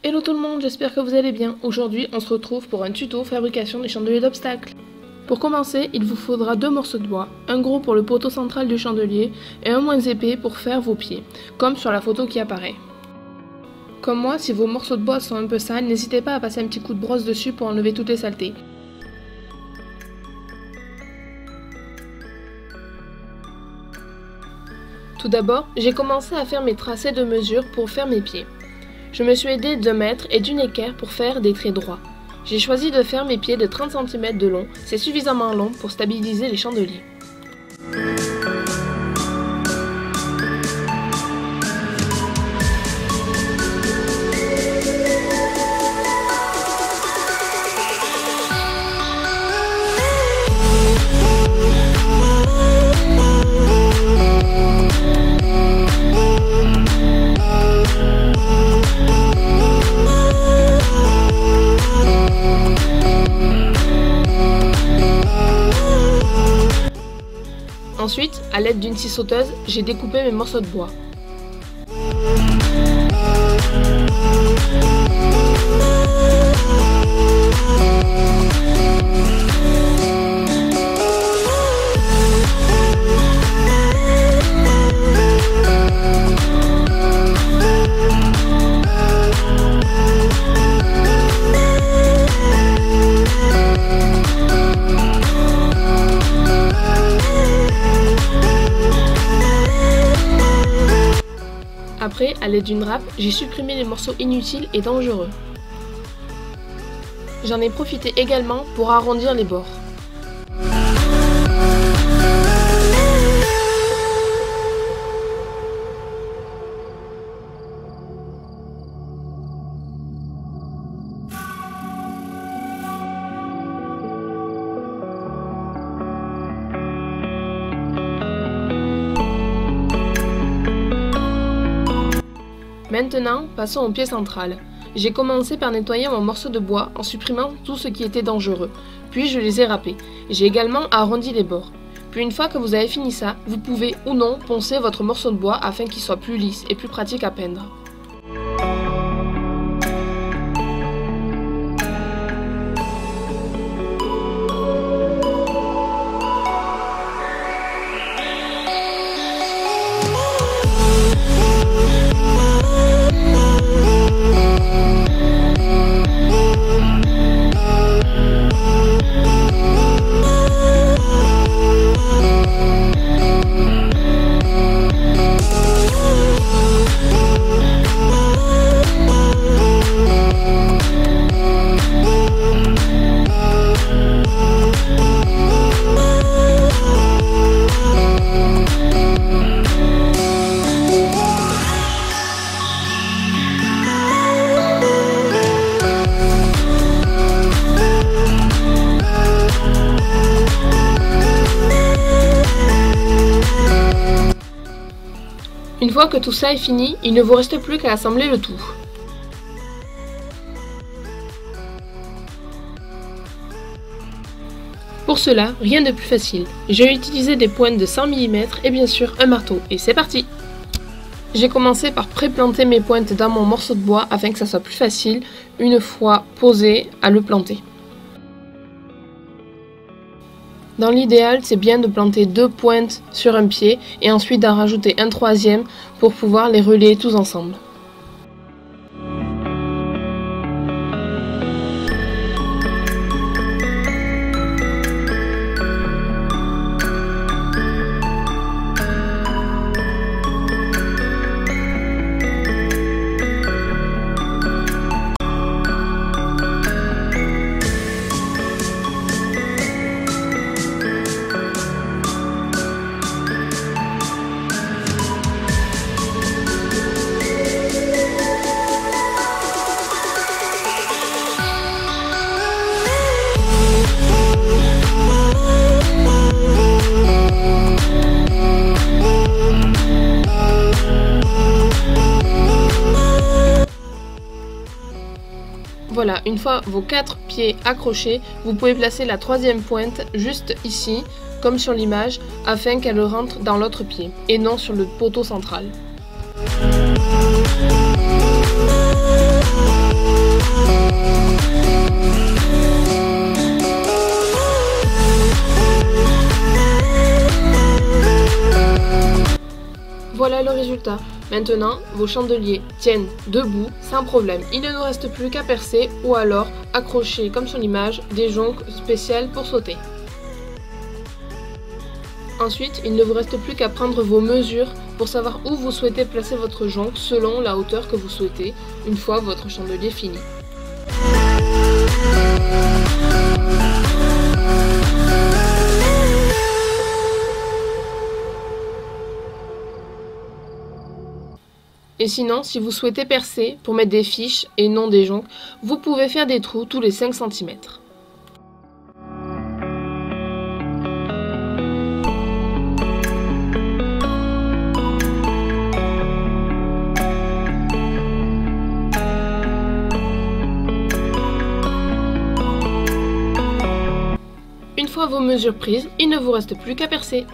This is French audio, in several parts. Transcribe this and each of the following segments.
Hello tout le monde, j'espère que vous allez bien. Aujourd'hui, on se retrouve pour un tuto fabrication des chandeliers d'obstacles. Pour commencer, il vous faudra 2 morceaux de bois, un gros pour le poteau central du chandelier et un moins épais pour faire vos pieds, comme sur la photo qui apparaît. Comme moi, si vos morceaux de bois sont un peu sales, n'hésitez pas à passer un petit coup de brosse dessus pour enlever toutes les saletés. Tout d'abord, j'ai commencé à faire mes tracés de mesure pour faire mes pieds. Je me suis aidée d'1 mètre et d'une équerre pour faire des traits droits. J'ai choisi de faire mes pieds de 30 cm de long, c'est suffisamment long pour stabiliser les chandeliers. Ensuite, à l'aide d'une scie sauteuse, j'ai découpé mes morceaux de bois. Après, à l'aide d'une râpe, j'ai supprimé les morceaux inutiles et dangereux. J'en ai profité également pour arrondir les bords. Maintenant, passons au pied central. J'ai commencé par nettoyer mon morceau de bois en supprimant tout ce qui était dangereux, puis je les ai râpés. J'ai également arrondi les bords. Puis une fois que vous avez fini ça, vous pouvez ou non poncer votre morceau de bois afin qu'il soit plus lisse et plus pratique à peindre. Une fois que tout ça est fini, il ne vous reste plus qu'à assembler le tout. Pour cela, rien de plus facile. J'ai utilisé des pointes de 100 mm et bien sûr un marteau, et c'est parti! J'ai commencé par pré-planter mes pointes dans mon morceau de bois afin que ça soit plus facile, une fois posé, à le planter. Dans l'idéal, c'est bien de planter 2 pointes sur un pied et ensuite d'en rajouter un 3e pour pouvoir les relier tous ensemble. Voilà, une fois vos 4 pieds accrochés, vous pouvez placer la 3e pointe juste ici, comme sur l'image, afin qu'elle rentre dans l'autre pied, et non sur le poteau central. résultat. Maintenant, vos chandeliers tiennent debout sans problème. Il ne nous reste plus qu'à percer ou alors accrocher, comme sur l'image, des joncs spéciales pour sauter. Ensuite, il ne vous reste plus qu'à prendre vos mesures pour savoir où vous souhaitez placer votre jonc selon la hauteur que vous souhaitez, une fois votre chandelier fini. Et sinon, si vous souhaitez percer pour mettre des fiches et non des joncs, vous pouvez faire des trous tous les 5 cm. Une fois vos mesures prises, il ne vous reste plus qu'à percer.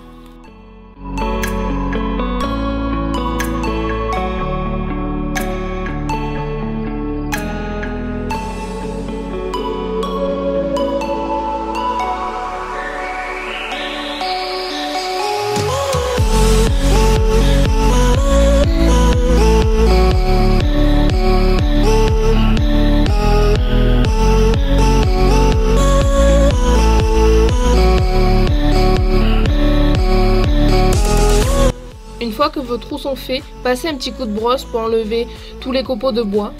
Une fois que vos trous sont faits, passez un petit coup de brosse pour enlever tous les copeaux de bois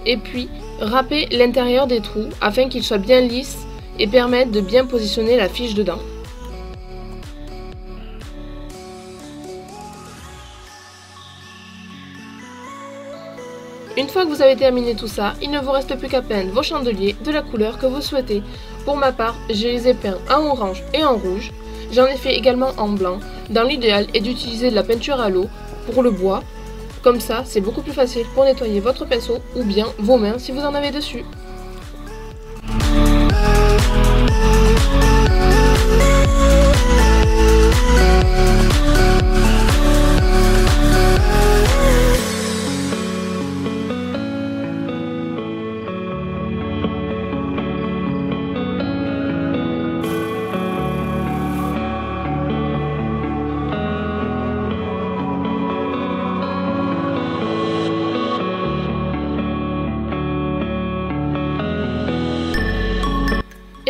et puis râpez l'intérieur des trous afin qu'ils soient bien lisses et permettent de bien positionner la fiche dedans. Une fois que vous avez terminé tout ça, il ne vous reste plus qu'à peindre vos chandeliers de la couleur que vous souhaitez. Pour ma part, je les ai peints en orange et en rouge. J'en ai fait également en blanc. Dans l'idéal est d'utiliser de la peinture à l'eau pour le bois. Comme ça, c'est beaucoup plus facile pour nettoyer votre pinceau ou bien vos mains si vous en avez dessus.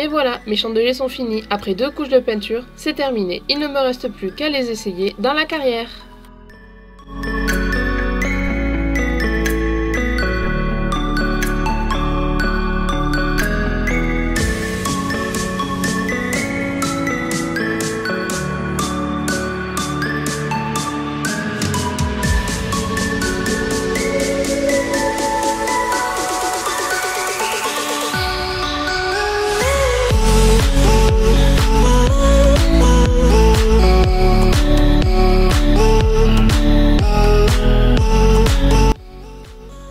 Et voilà, mes chandeliers sont finis. Après 2 couches de peinture, c'est terminé. Il ne me reste plus qu'à les essayer dans la carrière.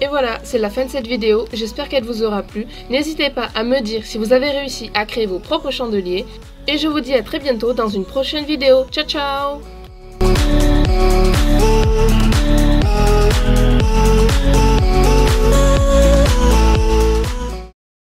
Et voilà, c'est la fin de cette vidéo, j'espère qu'elle vous aura plu. N'hésitez pas à me dire si vous avez réussi à créer vos propres chandeliers. Et je vous dis à très bientôt dans une prochaine vidéo. Ciao ciao!